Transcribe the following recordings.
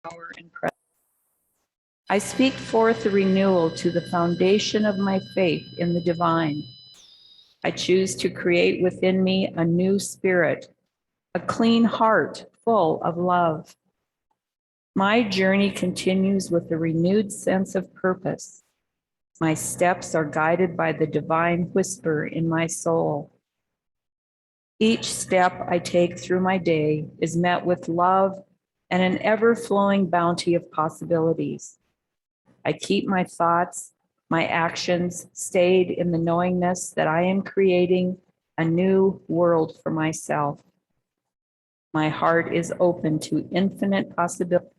power and presence. I speak forth a renewal to the foundation of my faith in the divine. I choose to create within me a new spirit, a clean heart full of love. My journey continues with a renewed sense of purpose. My steps are guided by the divine whisper in my soul. Each step I take through my day is met with love and an ever-flowing bounty of possibilities. I keep my thoughts, my actions stayed in the knowingness that I am creating a new world for myself. My heart is open to infinite possibilities.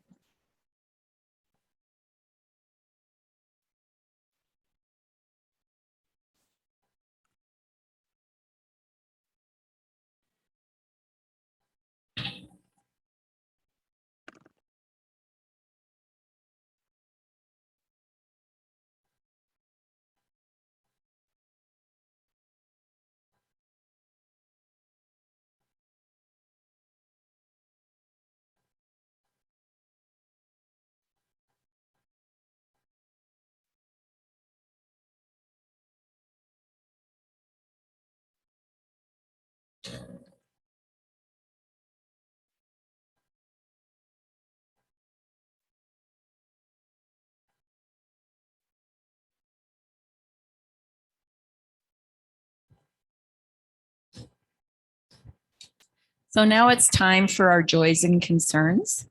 So now it's time for our joys and concerns.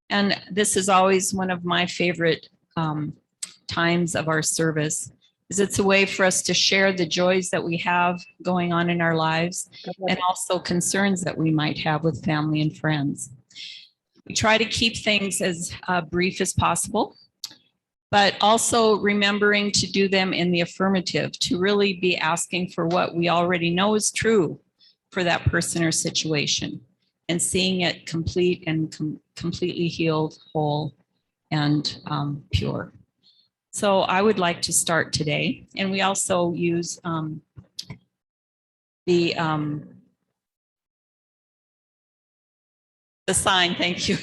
And this is always one of my favorite times of our service, is it's a way for us to share the joys that we have going on in our lives and also concerns that we might have with family and friends. We try to keep things as brief as possible, but also remembering to do them in the affirmative, to really be asking for what we already know is true for that person or situation, and seeing it complete and completely healed, whole, and pure. So I would like to start today, and we also use the sign. Thank you.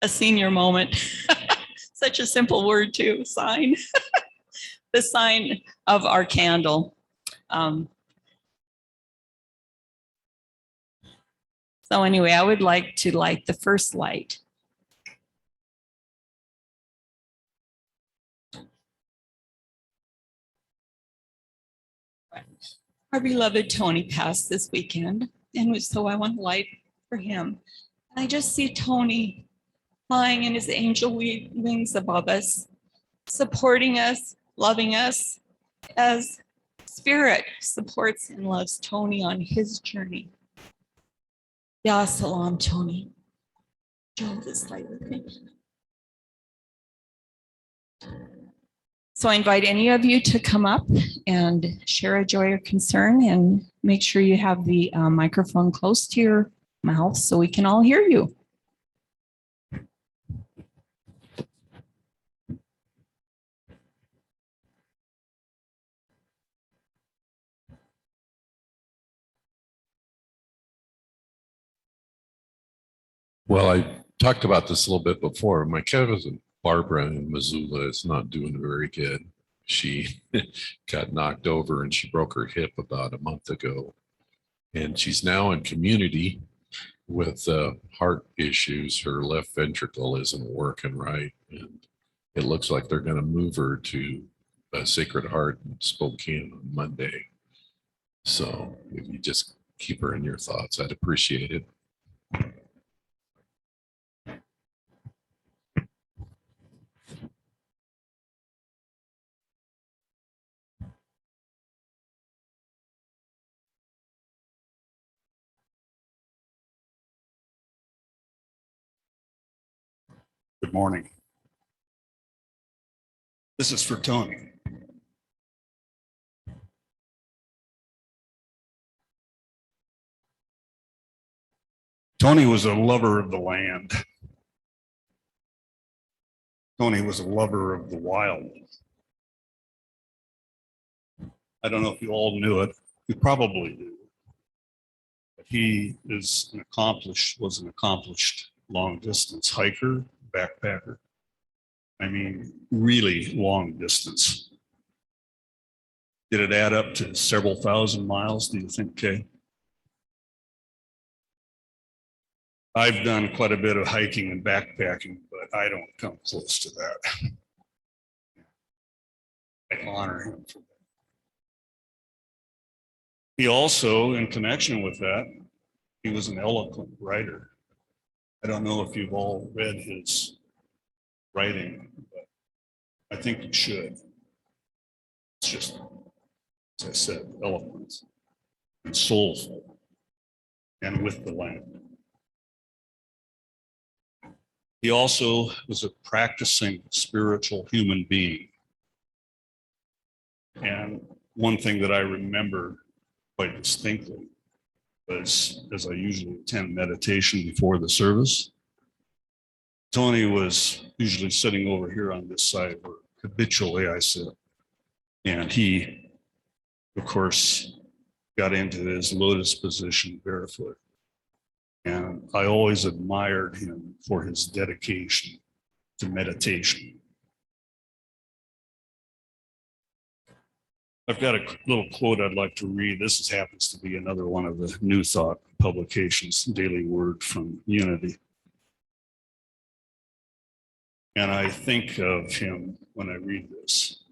A senior moment. Such a simple word too. Sign. The sign of our candle. So anyway, I would like to light the first light. Our beloved Tony passed this weekend, and so I want to light for him. And I just see Tony flying in his angel wings above us, supporting us, loving us, as Spirit supports and loves Tony on his journey. Ya salam, Tony. Joe, this light with me. So I invite any of you to come up and share a joy or concern, and make sure you have the microphone close to your mouth so we can all hear you. Well, I talked about this a little bit before. My cousin Barbara in Missoula is not doing very good. She got knocked over and she broke her hip about a month ago. And she's now in community with heart issues. Her left ventricle isn't working right. And it looks like they're going to move her to Sacred Heart in Spokane on Monday. So if you just keep her in your thoughts, I'd appreciate it. Good morning. This is for Tony. Tony was a lover of the land. Tony was a lover of the wild. I don't know if you all knew it. You probably do. But he was an accomplished long distance hiker, backpacker. I mean, really long distance. Did it add up to several thousand miles, do you think, Kay? I've done quite a bit of hiking and backpacking, but I don't come close to that. I honor him for that. He also, in connection with that, he was an eloquent writer. I don't know if you've all read his writing, but I think you should. It's just, as I said, eloquent and soulful and with the land. He also was a practicing spiritual human being. And one thing that I remember quite distinctly was, as I usually attend meditation before the service, Tony was usually sitting over here on this side where habitually I sit. And he, of course, got into his lotus position barefoot. And I always admired him for his dedication to meditation. I've got a little quote I'd like to read. This happens to be another one of the New Thought publications, Daily Word from Unity. And I think of him when I read this.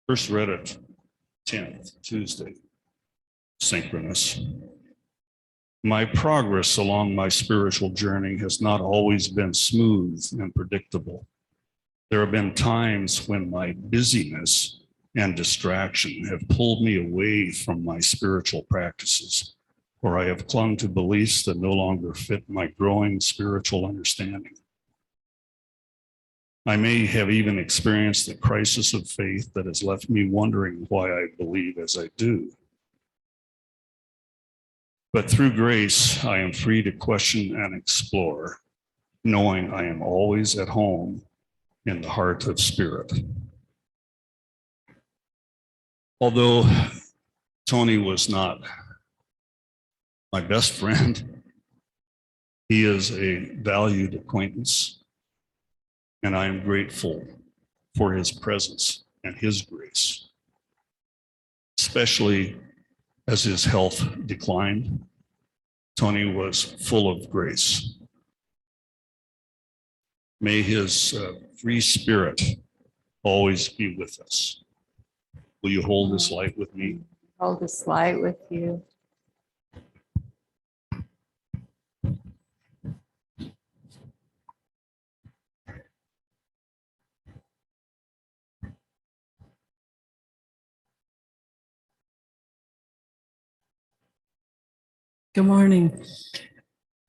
First read it 10th, Tuesday, synchronous. My progress along my spiritual journey has not always been smooth and predictable. There have been times when my busyness and distraction have pulled me away from my spiritual practices, or I have clung to beliefs that no longer fit my growing spiritual understanding. I may have even experienced a crisis of faith that has left me wondering why I believe as I do. But through grace, I am free to question and explore, knowing I am always at home in the heart of spirit. Although Tony was not my best friend, he is a valued acquaintance, and I am grateful for his presence and his grace, especially as his health declined. Tony was full of grace. May his free spirit always be with us. Will you hold this light with me? Hold this light with you. Good morning.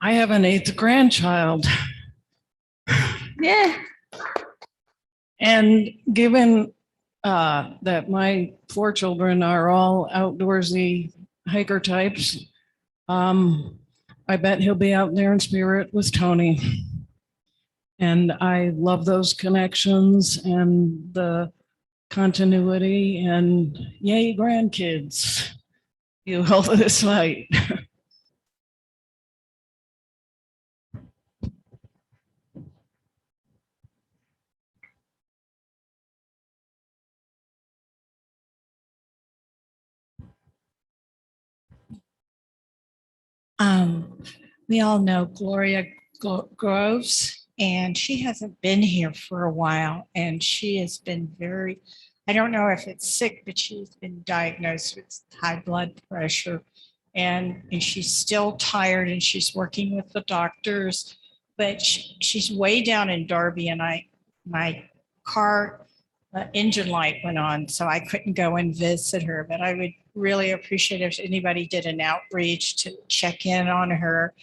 I have an eighth grandchild. Yeah. And given that my four children are all outdoorsy hiker types, I bet he'll be out there in spirit with Tony. And I love those connections and the continuity, and yay, grandkids. You hold this light. We all know Gloria Groves, and she hasn't been here for a while, and she has been very, I don't know if it's sick, but she's been diagnosed with high blood pressure, and she's still tired, and she's working with the doctors, but she's way down in Darby, and my car engine light went on, so I couldn't go and visit her, but I would really appreciate if anybody did an outreach to check in on her.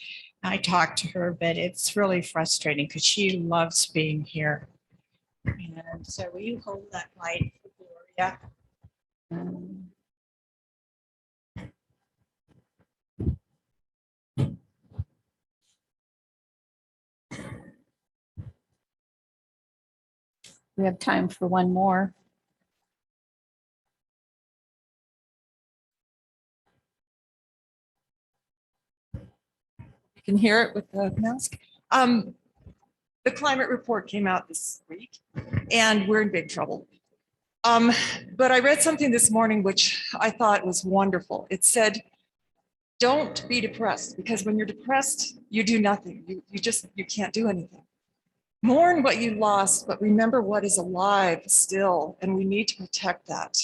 I talked to her, but it's really frustrating because she loves being here. And so will you hold that light for Gloria? We have time for one more. You can hear it with the mask. The climate report came out this week and we're in big trouble. But I read something this morning which I thought was wonderful. It said, don't be depressed, because when you're depressed, you do nothing. You can't do anything. Mourn what you lost, but remember what is alive still, and we need to protect that.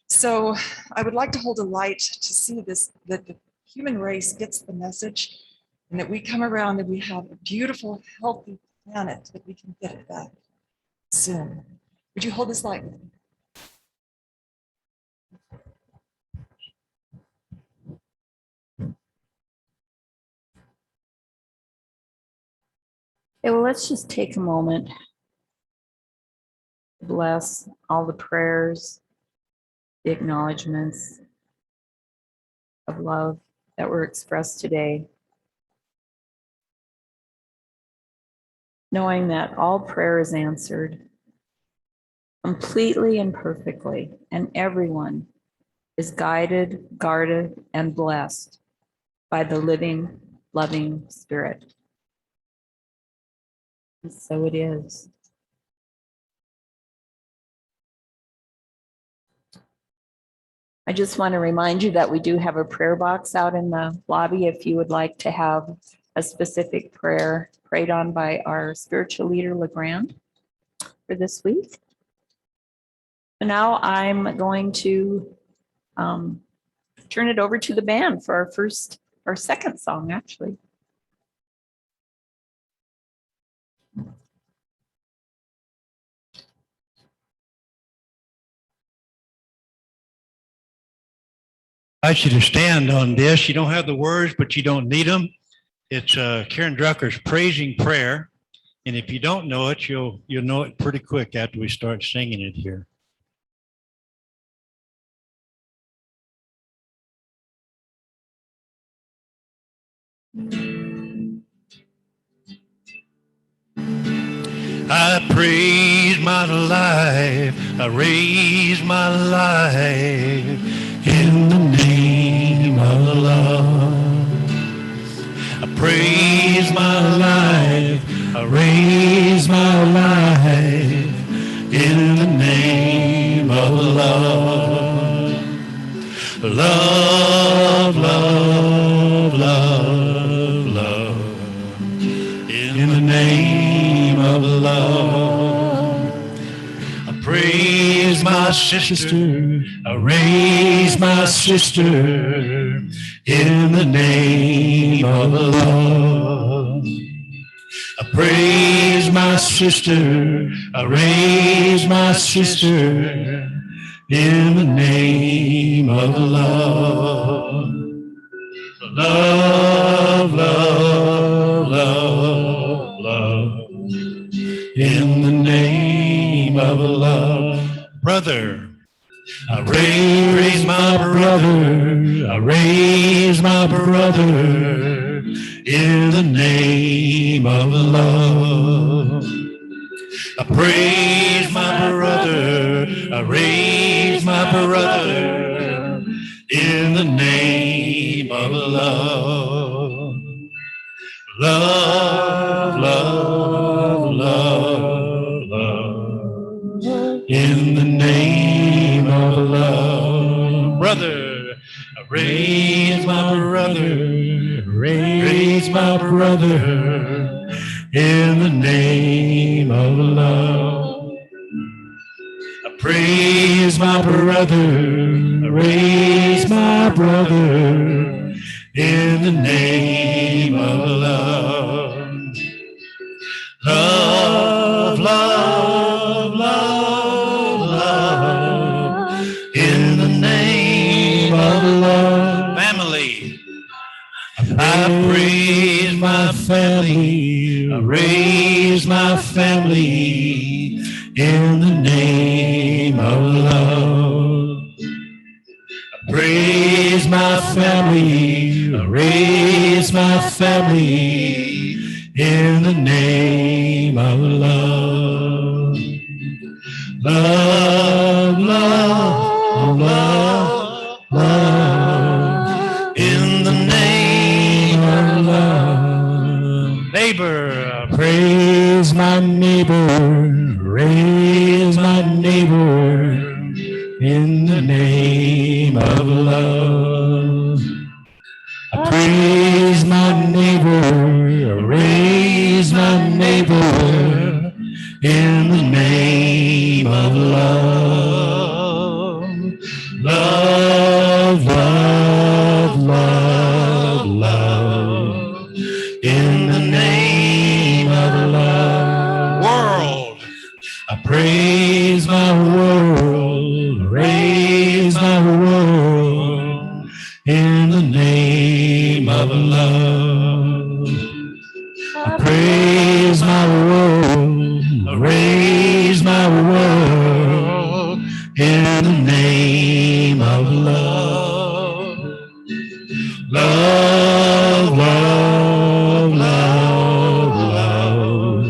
So I would like to hold a light to see this, that the human race gets the message, and that we come around and we have a beautiful, healthy planet, that we can get it back soon. Would you hold this light with me? Okay, well, let's just take a moment to bless all the prayers, the acknowledgements of love that were expressed today. Knowing that all prayer is answered completely and perfectly, and everyone is guided, guarded, and blessed by the living, loving Spirit. And so it is. I just want to remind you that we do have a prayer box out in the lobby if you would like to have a specific prayer prayed on by our spiritual leader, LeGrand, for this week. So now I'm going to turn it over to the band for our second song, actually. I ask you to stand on this. You don't have the words, but you don't need them. It's Karen Drucker's Praising Prayer. And if you don't know it, you'll know it pretty quick after we start singing it here. I praise my life, I raise my life in the name of love. I praise my life, I raise my life in the name of love. Love, love, love, love, in the name of love. I praise my sister, I raise my sister in the name of love. I praise my sister, I raise my sister in the name of love. Love, love, love, love, in the name of love. Brother, I raise my brother, I raise my brother in the name of love. I praise my brother, I raise my brother in the name of love. Love, love, love, love, in the name of love. Brother, I raise my brother, raise my brother in the name of love. I praise my brother, I raise my brother in the name of love. Love, love, love, love, in the name of love. Family, I praise my family, I raise my family in the name of love. I praise my family, I raise my family in the name of love. Love, love, love, love, in the name of love. Neighbor, my neighbor, raise my neighbor in the name of love. I praise my neighbor, raise my neighbor in the name of love. Love, love, love, love in the name of love. World. I praise my world, raise my world in the name of love. I praise my world, raise my world in the name of love. Love, love, love, love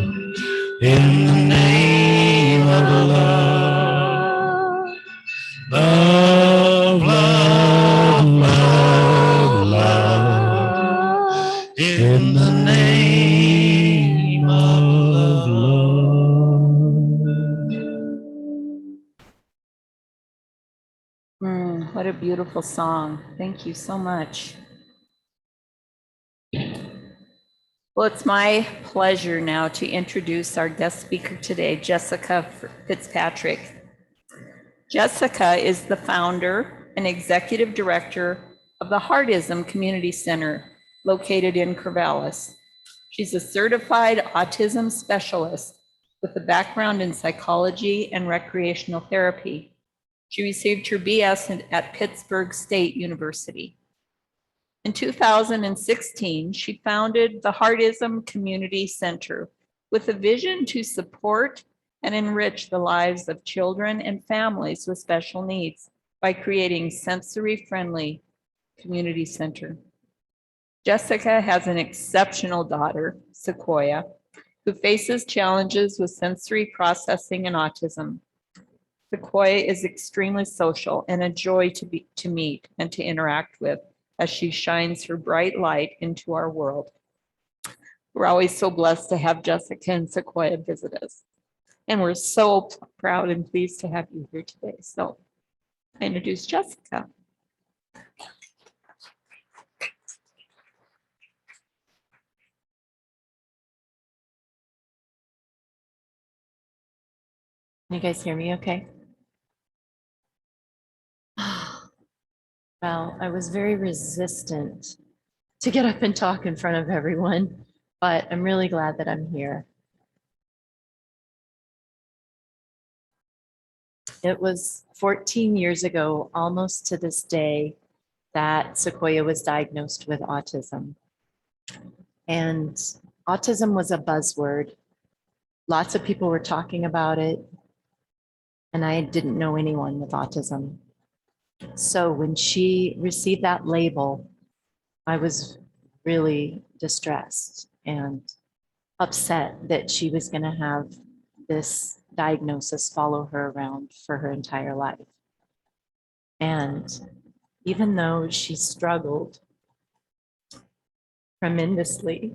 in the name of love. Love, love, love, love in the name of love. What a beautiful song. Thank you so much. Well, it's my pleasure now to introduce our guest speaker today, Jesica Fitzpatric. Jesica is the founder and executive director of the Heartism Community Center located in Corvallis. She's a certified autism specialist with a background in psychology and recreational therapy. She received her BS at Pittsburgh State University. In 2016, she founded the Heartism Community Center with a vision to support and enrich the lives of children and families with special needs by creating sensory-friendly community center. Jesica has an exceptional daughter, Sequoia, who faces challenges with sensory processing and autism. Sequoia is extremely social and a joy to meet and to interact with as she shines her bright light into our world. We're always so blessed to have Jesica and Sequoia visit us. And we're so proud and pleased to have you here today. So I introduce Jesica. Can you guys hear me okay? Well, I was very resistant to get up and talk in front of everyone, but I'm really glad that I'm here. It was 14 years ago, almost to this day, that Sequoia was diagnosed with autism. And autism was a buzzword. Lots of people were talking about it, and I didn't know anyone with autism. So when she received that label, I was really distressed and upset that she was going to have this diagnosis follow her around for her entire life. And even though she struggled tremendously,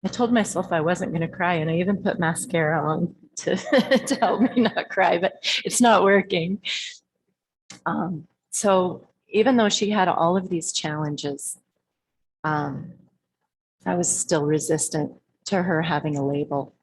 I told myself I wasn't going to cry, and I even put mascara on to help me not cry, but it's not working. So even though she had all of these challenges, I was still resistant to her having a label.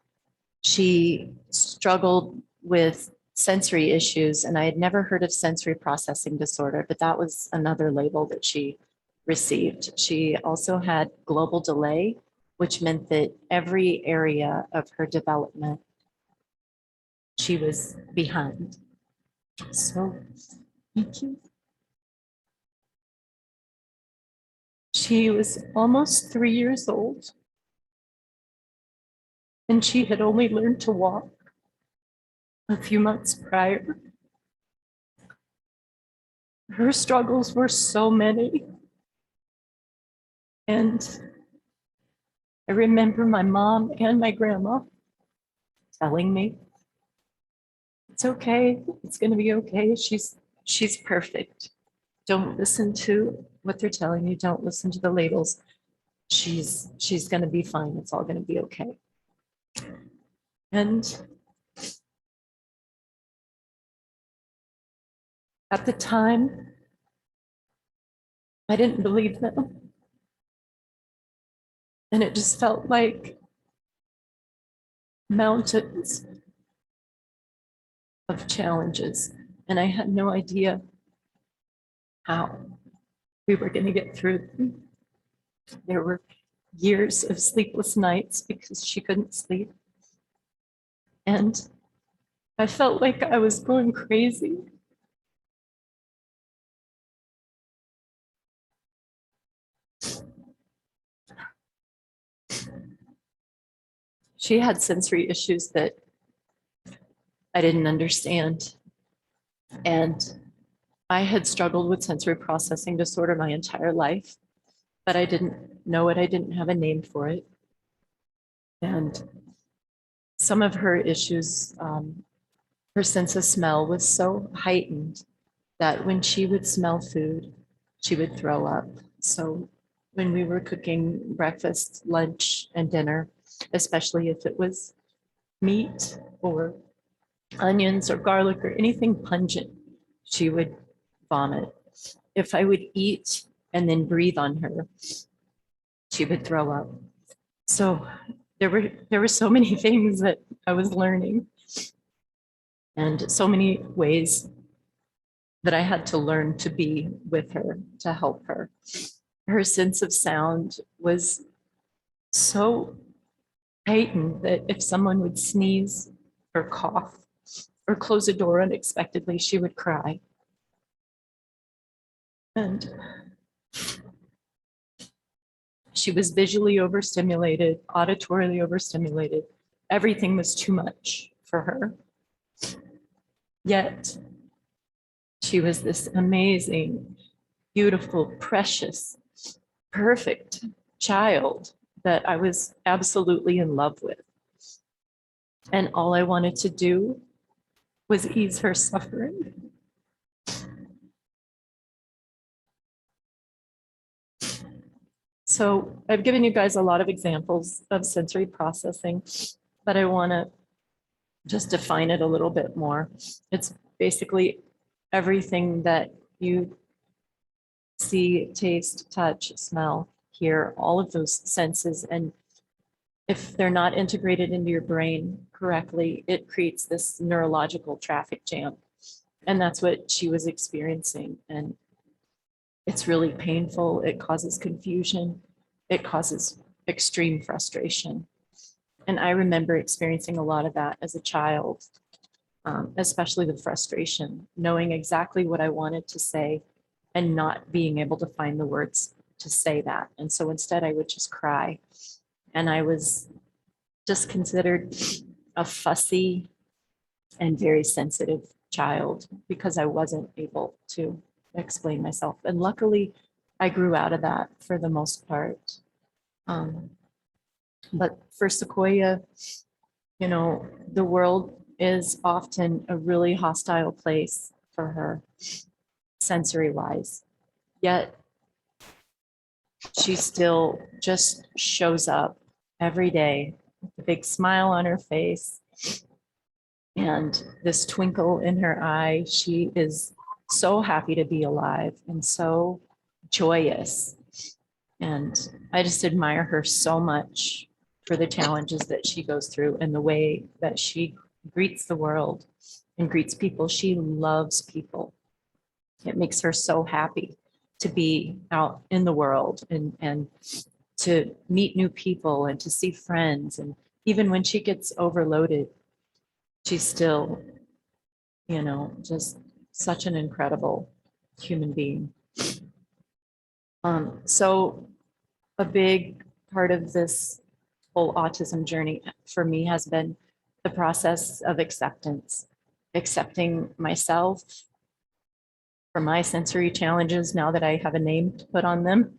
She struggled with sensory issues, and I had never heard of sensory processing disorder, but that was another label that she received. She also had global delay, which meant that every area of her development, she was behind. So, thank you. She was almost 3 years old, and she had only learned to walk a few months prior. Her struggles were so many. And I remember my mom and my grandma telling me, it's okay, it's going to be okay. She's perfect. Don't listen to what they're telling you. Don't listen to the labels. She's going to be fine. It's all going to be okay. And at the time, I didn't believe them. And it just felt like mountains of challenges. And I had no idea how we were going to get through them. There were years of sleepless nights because she couldn't sleep. And I felt like I was going crazy. She had sensory issues that I didn't understand. And I had struggled with sensory processing disorder my entire life, but I didn't know it. I didn't have a name for it. And some of her issues, her sense of smell was so heightened that when she would smell food, she would throw up. So when we were cooking breakfast, lunch, and dinner, especially if it was meat or onions or garlic or anything pungent, she would vomit. If I would eat and then breathe on her, she would throw up. So there were so many things that I was learning and so many ways that I had to learn to be with her, to help her. Her sense of sound was so heightened that if someone would sneeze or cough or close a door unexpectedly, she would cry. And she was visually overstimulated, auditorily overstimulated. Everything was too much for her. Yet she was this amazing, beautiful, precious, perfect child that I was absolutely in love with. And all I wanted to do was ease her suffering. So I've given you guys a lot of examples of sensory processing, but I want to just define it a little bit more. It's basically everything that you see, taste, touch, smell, hear, all of those senses. And if they're not integrated into your brain correctly, it creates this neurological traffic jam. And that's what she was experiencing. And it's really painful. It causes confusion. It causes extreme frustration. And I remember experiencing a lot of that as a child, especially the frustration, knowing exactly what I wanted to say and not being able to find the words to say that. And so instead I would just cry. And I was just considered a fussy and very sensitive child because I wasn't able to explain myself. And luckily, I grew out of that for the most part. But for Sequoia, you know, the world is often a really hostile place for her, sensory wise. Yet she still just shows up every day with a big smile on her face and this twinkle in her eye. She is so happy to be alive and so joyous. And I just admire her so much for the challenges that she goes through and the way that she greets the world and greets people. She loves people. It makes her so happy to be out in the world and to meet new people and to see friends. And even when she gets overloaded, she's still, you know, just such an incredible human being. So a big part of this whole autism journey for me has been the process of acceptance, accepting myself for my sensory challenges now that I have a name to put on them,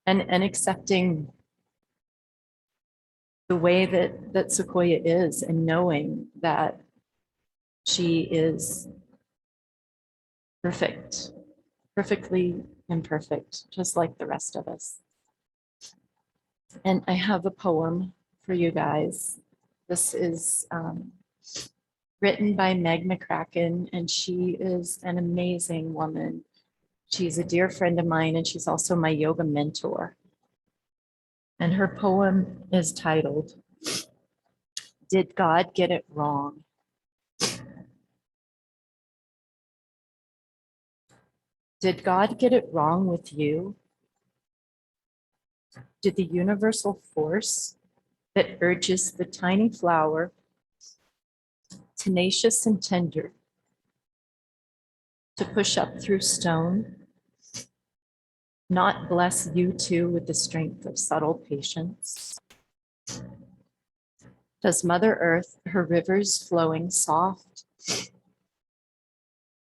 and accepting the way that Sequoia is and knowing that she is perfect, perfectly imperfect, just like the rest of us. And I have a poem for you guys. This is written by Meg McCracken, and she is an amazing woman. She's a dear friend of mine, and she's also my yoga mentor. And her poem is titled, "Did God Get It Wrong?" Did God get it wrong with you? Did the universal force that urges the tiny flower, tenacious and tender, to push up through stone, not bless you too with the strength of subtle patience? Does Mother Earth, her rivers flowing soft,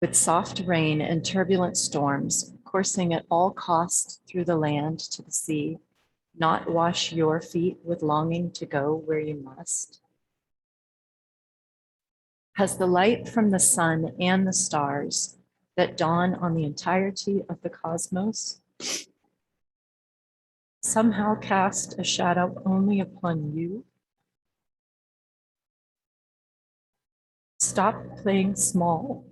with soft rain and turbulent storms, coursing at all costs through the land to the sea, not wash your feet with longing to go where you must? Has the light from the sun and the stars that dawn on the entirety of the cosmos somehow cast a shadow only upon you? Stop playing small.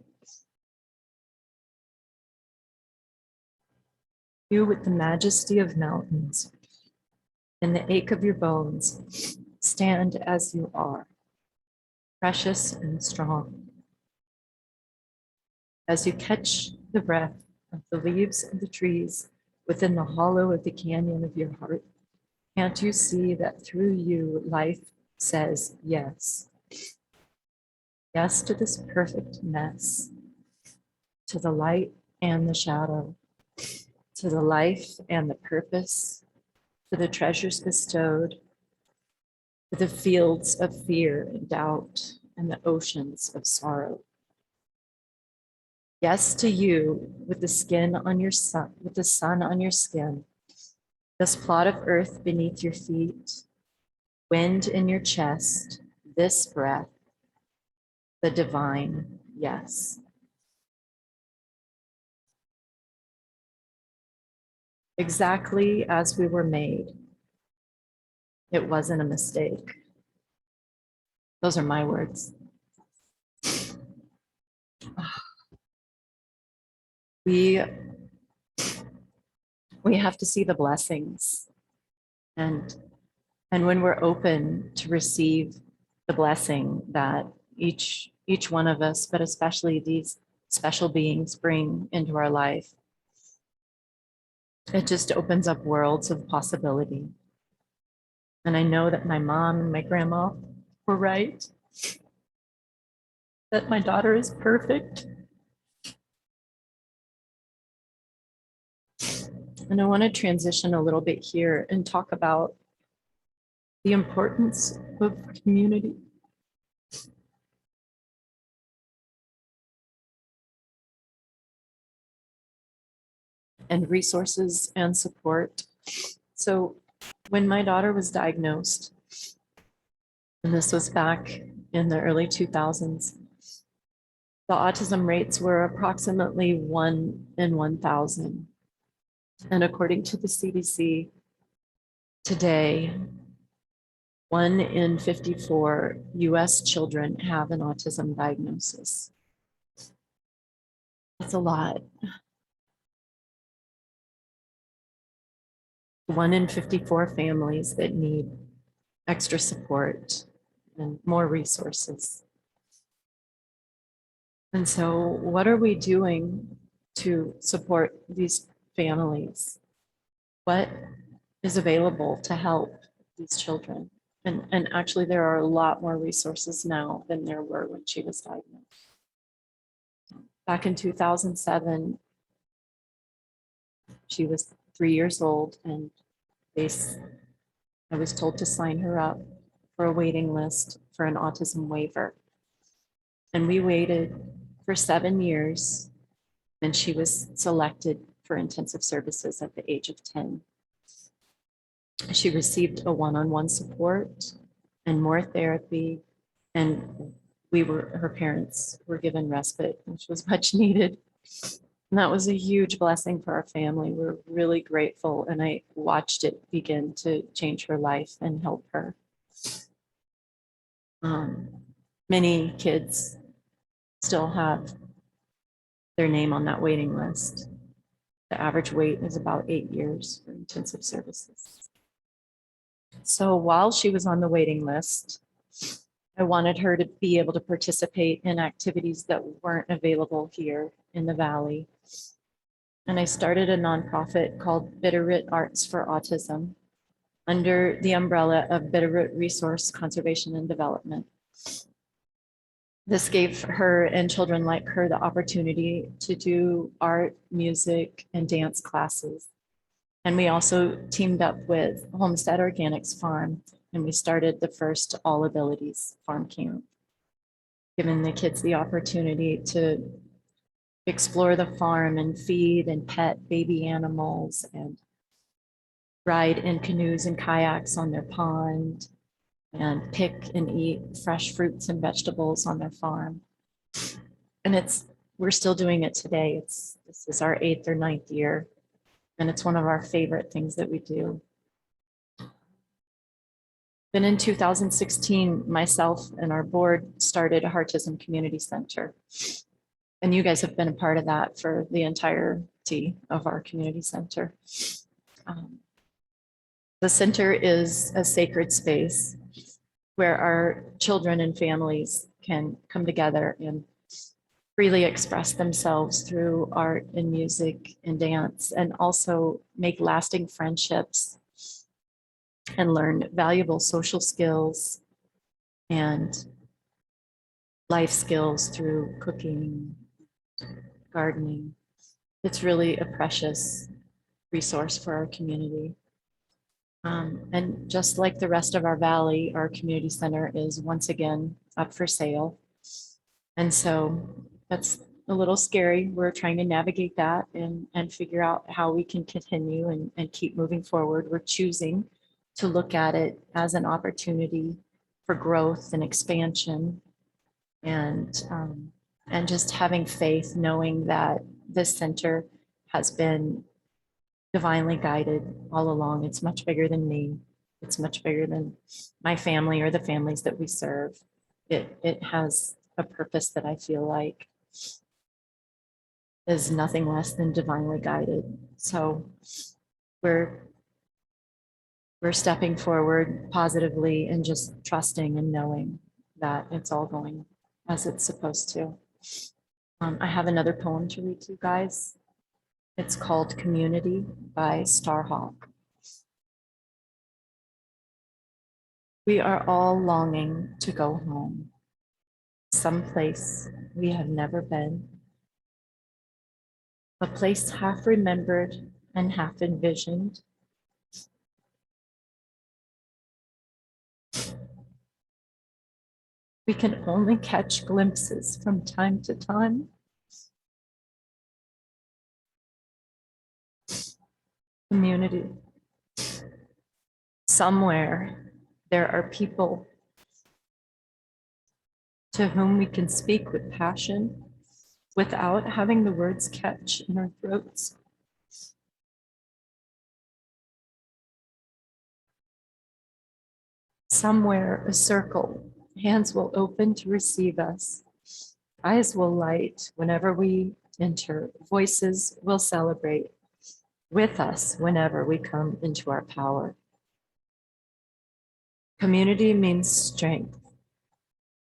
You with the majesty of mountains and the ache of your bones, stand as you are, precious and strong. As you catch the breath of the leaves of the trees within the hollow of the canyon of your heart, can't you see that through you life says yes? Yes to this perfect mess, to the light and the shadow, to the life and the purpose, to the treasures bestowed, to the fields of fear and doubt and the oceans of sorrow. Yes to you with the skin on your sun, with the sun on your skin, this plot of earth beneath your feet, wind in your chest, this breath, the divine yes. Exactly as we were made. It wasn't a mistake. Those are my words. We have to see the blessings, and when we're open to receive the blessing that each one of us, but especially these special beings, bring into our life, it just opens up worlds of possibility. And I know that my mom and my grandma were right, that my daughter is perfect. And I want to transition a little bit here and talk about the importance of community. And resources and support. So when my daughter was diagnosed, and this was back in the early 2000s, the autism rates were approximately 1 in 1,000. And according to the CDC, today, 1 in 54 US children have an autism diagnosis. That's a lot. 1 in 54 families that need extra support and more resources. And so what are we doing to support these families? What is available to help these children? And actually there are a lot more resources now than there were when she was diagnosed. Back in 2007, she was 3 years old, and I was told to sign her up for a waiting list for an autism waiver. And we waited for 7 years, and she was selected for intensive services at the age of 10. She received a one-on-one support and more therapy, and her parents were given respite, which was much needed. And that was a huge blessing for our family. We're really grateful, and I watched it begin to change her life and help her. Many kids still have their name on that waiting list. The average wait is about 8 years for intensive services. So while she was on the waiting list, I wanted her to be able to participate in activities that weren't available here in the Valley. And I started a nonprofit called Bitterroot Arts for Autism under the umbrella of Bitterroot Resource Conservation and Development. This gave her and children like her the opportunity to do art, music, and dance classes. And we also teamed up with Homestead Organics Farm, and we started the first All Abilities Farm Camp, giving the kids the opportunity to explore the farm and feed and pet baby animals and ride in canoes and kayaks on their pond and pick and eat fresh fruits and vegetables on their farm. And we're still doing it today. This is our 8th or 9th year, and it's one of our favorite things that we do. Then in 2016, myself and our board started a Heartism Community Center. And you guys have been a part of that for the entirety of our community center. The center is a sacred space where our children and families can come together and freely express themselves through art and music and dance, and also make lasting friendships and learn valuable social skills and life skills through cooking, gardening. It's really a precious resource for our community. And just like the rest of our valley, our community center is once again up for sale. And so that's a little scary. We're trying to navigate that and figure out how we can continue and keep moving forward. We're choosing to look at it as an opportunity for growth and expansion, and just having faith, knowing that this center has been divinely guided all along. It's much bigger than me. It's much bigger than my family or the families that we serve. It has a purpose that I feel like is nothing less than divinely guided. So we're stepping forward positively and just trusting and knowing that it's all going as it's supposed to. I have another poem to read to you guys. It's called Community by Starhawk. We are all longing to go home, someplace we have never been, a place half remembered and half envisioned. We can only catch glimpses from time to time. Community. Somewhere there are people to whom we can speak with passion without having the words catch in our throats. Somewhere a circle, hands will open to receive us. Eyes will light whenever we enter. Voices will celebrate with us whenever we come into our power. Community means strength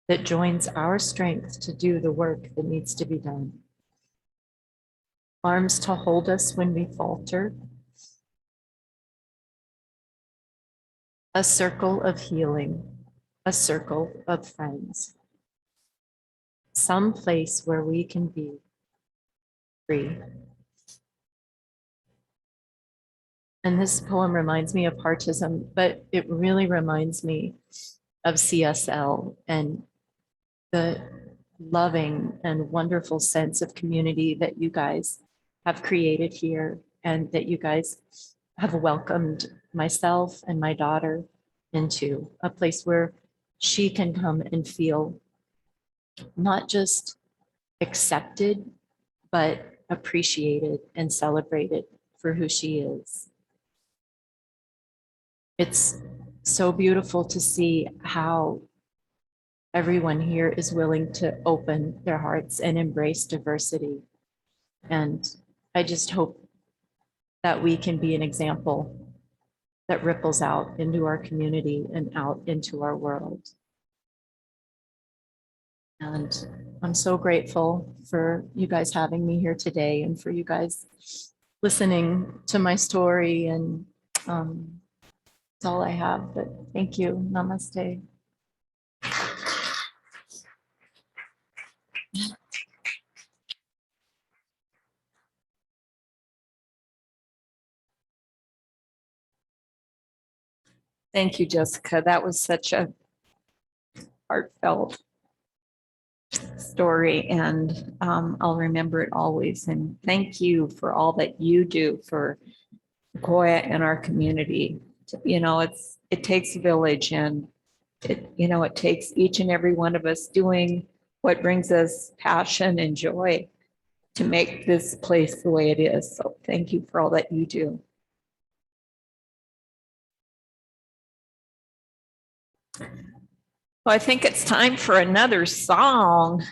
that joins our strength to do the work that needs to be done. Arms to hold us when we falter. A circle of healing, a circle of friends. Some place where we can be free. And this poem reminds me of Heartism, but it really reminds me of CSL and the loving and wonderful sense of community that you guys have created here, and that you guys have welcomed myself and my daughter into a place where she can come and feel not just accepted, but appreciated and celebrated for who she is. It's so beautiful to see how everyone here is willing to open their hearts and embrace diversity. And I just hope that we can be an example that ripples out into our community and out into our world. And I'm so grateful for you guys having me here today and for you guys listening to my story. And that's all I have, but thank you. Namaste. Thank you, Jessica. That was such a heartfelt story, and I'll remember it always. And thank you for all that you do for Sequoia and our community. You know, it takes a village, and it takes each and every one of us doing what brings us passion and joy to make this place the way it is. So thank you for all that you do. Well, I think it's time for another song.